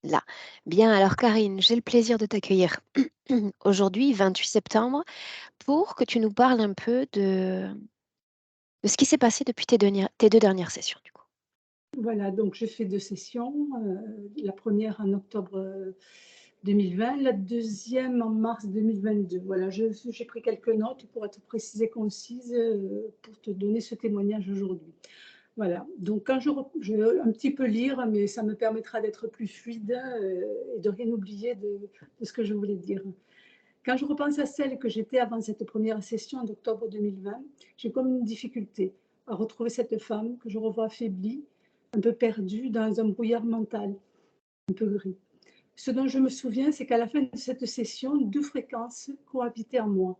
Là. Bien, alors Karine, j'ai le plaisir de t'accueillir aujourd'hui, 28 septembre, pour que tu nous parles un peu de ce qui s'est passé depuis tes deux dernières sessions, du coup. Voilà, donc j'ai fait 2 sessions, la première en octobre, 2020, la deuxième en mars 2022. Voilà, j'ai pris quelques notes pour être précise et concise, pour te donner ce témoignage aujourd'hui. Voilà, donc quand je vais un petit peu lire, mais ça me permettra d'être plus fluide, et de rien oublier de ce que je voulais dire. Quand je repense à celle que j'étais avant cette première session d'octobre 2020, j'ai comme une difficulté à retrouver cette femme que je revois affaiblie, un peu perdue dans un brouillard mental, un peu gris. Ce dont je me souviens, c'est qu'à la fin de cette session, deux fréquences cohabitaient en moi.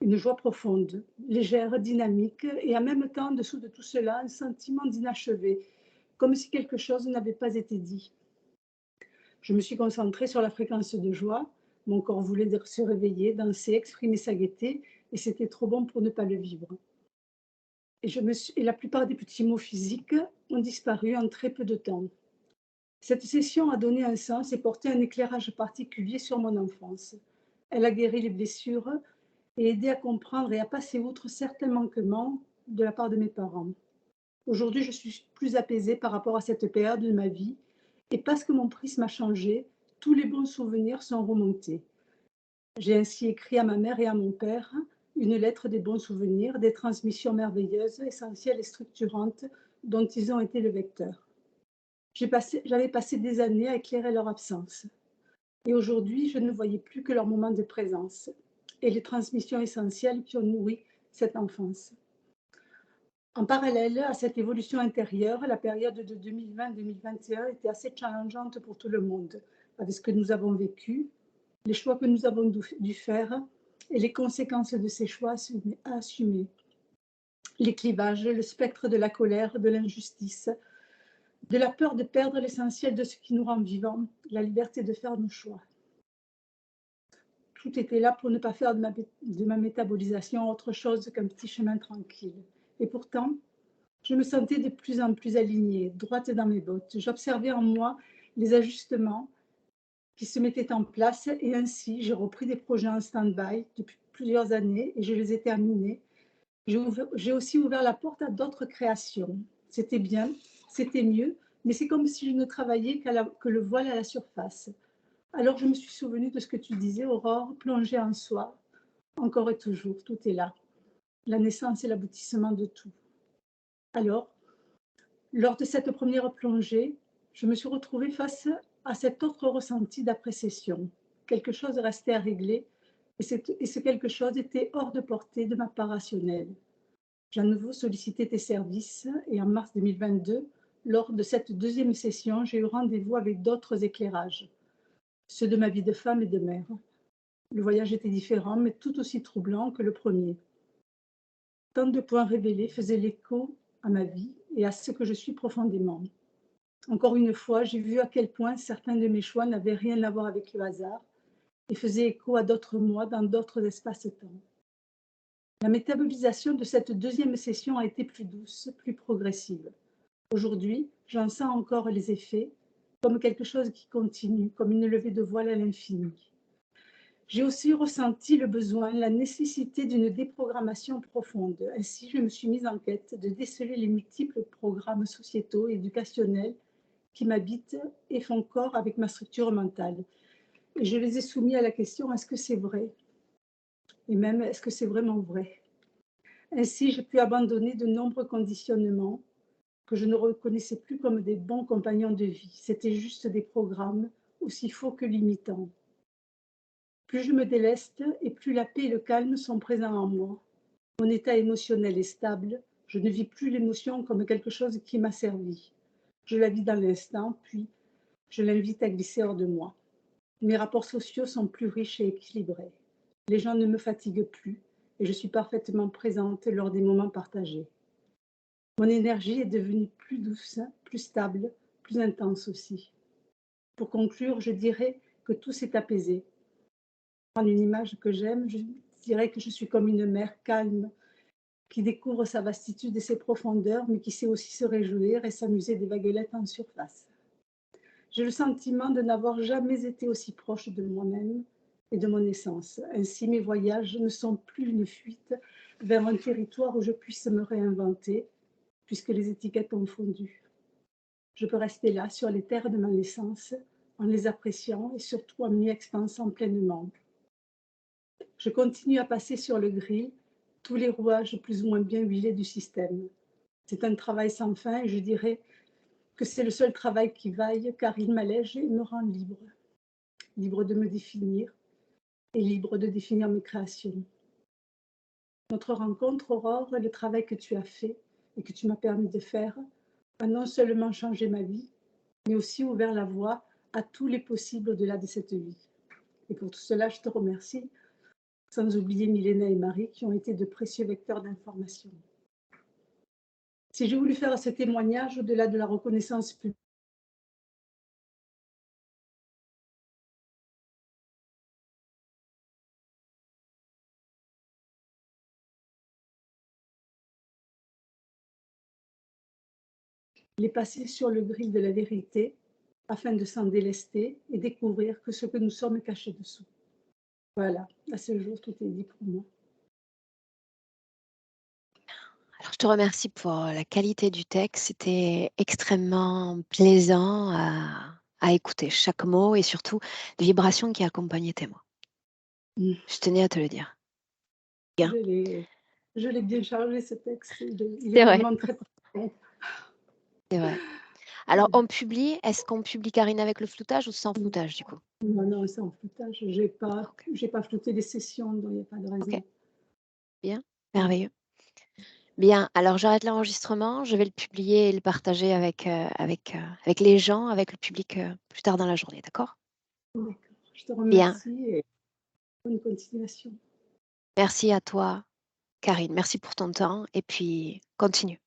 Une joie profonde, légère, dynamique, et en même temps, en dessous de tout cela, un sentiment d'inachevé, comme si quelque chose n'avait pas été dit. Je me suis concentrée sur la fréquence de joie. Mon corps voulait se réveiller, danser, exprimer sa gaieté, et c'était trop bon pour ne pas le vivre. Et la plupart des petits mots physiques ont disparu en très peu de temps. Cette session a donné un sens et porté un éclairage particulier sur mon enfance. Elle a guéri les blessures et aidé à comprendre et à passer outre certains manquements de la part de mes parents. Aujourd'hui, je suis plus apaisée par rapport à cette période de ma vie et parce que mon prisme a changé, tous les bons souvenirs sont remontés. J'ai ainsi écrit à ma mère et à mon père une lettre des bons souvenirs, des transmissions merveilleuses, essentielles et structurantes dont ils ont été le vecteur. J'avais passé des années à éclairer leur absence. Et aujourd'hui, je ne voyais plus que leur moment de présence et les transmissions essentielles qui ont nourri cette enfance. En parallèle à cette évolution intérieure, la période de 2020-2021 était assez challengeante pour tout le monde, avec ce que nous avons vécu, les choix que nous avons dû faire et les conséquences de ces choix à assumer. Les clivages, le spectre de la colère, de l'injustice, de la peur de perdre l'essentiel de ce qui nous rend vivants, la liberté de faire nos choix. Tout était là pour ne pas faire de ma métabolisation autre chose qu'un petit chemin tranquille. Et pourtant, je me sentais de plus en plus alignée, droite dans mes bottes. J'observais en moi les ajustements qui se mettaient en place et ainsi j'ai repris des projets en stand-by depuis plusieurs années et je les ai terminés. J'ai aussi ouvert la porte à d'autres créations. C'était bien, c'était mieux, mais c'est comme si je ne travaillais que le voile à la surface. Alors je me suis souvenue de ce que tu disais, Aurore, plonger en soi, encore et toujours, tout est là. La naissance est l'aboutissement de tout. Alors, lors de cette première plongée, je me suis retrouvée face à cet autre ressenti d'appréciation. Quelque chose restait à régler et ce quelque chose était hors de portée de ma part rationnelle. J'ai à nouveau sollicité tes services et en mars 2022, lors de cette deuxième session, j'ai eu rendez-vous avec d'autres éclairages, ceux de ma vie de femme et de mère. Le voyage était différent, mais tout aussi troublant que le premier. Tant de points révélés faisaient l'écho à ma vie et à ce que je suis profondément. Encore une fois, j'ai vu à quel point certains de mes choix n'avaient rien à voir avec le hasard et faisaient écho à d'autres moi dans d'autres espaces-temps. La métabolisation de cette deuxième session a été plus douce, plus progressive. Aujourd'hui, j'en sens encore les effets, comme quelque chose qui continue, comme une levée de voile à l'infini. J'ai aussi ressenti le besoin, la nécessité d'une déprogrammation profonde. Ainsi, je me suis mise en quête de déceler les multiples programmes sociétaux et éducationnels qui m'habitent et font corps avec ma structure mentale. Et je les ai soumis à la question, est-ce que c'est vrai? Et même, est-ce que c'est vraiment vrai? Ainsi, j'ai pu abandonner de nombreux conditionnements que je ne reconnaissais plus comme des bons compagnons de vie. C'était juste des programmes, aussi faux que limitants. Plus je me déleste et plus la paix et le calme sont présents en moi. Mon état émotionnel est stable. Je ne vis plus l'émotion comme quelque chose qui m'a servi. Je la vis dans l'instant, puis je l'invite à glisser hors de moi. Mes rapports sociaux sont plus riches et équilibrés. Les gens ne me fatiguent plus et je suis parfaitement présente lors des moments partagés. Mon énergie est devenue plus douce, plus stable, plus intense aussi. Pour conclure, je dirais que tout s'est apaisé. Prendre une image que j'aime, je dirais que je suis comme une mer calme qui découvre sa vastitude et ses profondeurs, mais qui sait aussi se réjouir et s'amuser des vaguelettes en surface. J'ai le sentiment de n'avoir jamais été aussi proche de moi-même et de mon essence. Ainsi, mes voyages ne sont plus une fuite vers un territoire où je puisse me réinventer, puisque les étiquettes ont fondu. Je peux rester là, sur les terres de ma naissance, en les appréciant et surtout en m'y expansant pleinement. Je continue à passer sur le grill tous les rouages plus ou moins bien huilés du système. C'est un travail sans fin et je dirais que c'est le seul travail qui vaille car il m'allège et me rend libre. Libre de me définir et libre de définir mes créations. Notre rencontre, Aurore, le travail que tu as fait et que tu m'as permis de faire, a non seulement changé ma vie, mais aussi ouvert la voie à tous les possibles au-delà de cette vie. Et pour tout cela, je te remercie, sans oublier Milena et Marie, qui ont été de précieux vecteurs d'information. Si j'ai voulu faire ce témoignage, au-delà de la reconnaissance publique, les passer sur le grill de la vérité, afin de s'en délester et découvrir que ce que nous sommes cachés dessous. Voilà, à ce jour, tout est dit pour moi. Alors, je te remercie pour la qualité du texte. C'était extrêmement plaisant à écouter chaque mot et surtout les vibrations qui accompagnaient tes mots. Mm. Je tenais à te le dire. Bien. Je l'ai bien chargé, ce texte. Il est C'est vrai, vraiment très profond. c'est vrai. Alors, on publie, est-ce qu'on publie Karine avec le floutage ou sans floutage du coup? Non, non, c'est en floutage. Ok, J'ai pas flouté les sessions, donc il n'y a pas de ok, raison. bien, Mm. merveilleux. Bien, alors j'arrête l'enregistrement, je vais le publier et le partager avec les gens, avec le public plus tard dans la journée, d'accord? D'accord. Je te Bien, remercie et bonne continuation. merci à toi, Karine. Merci pour ton temps et puis continue.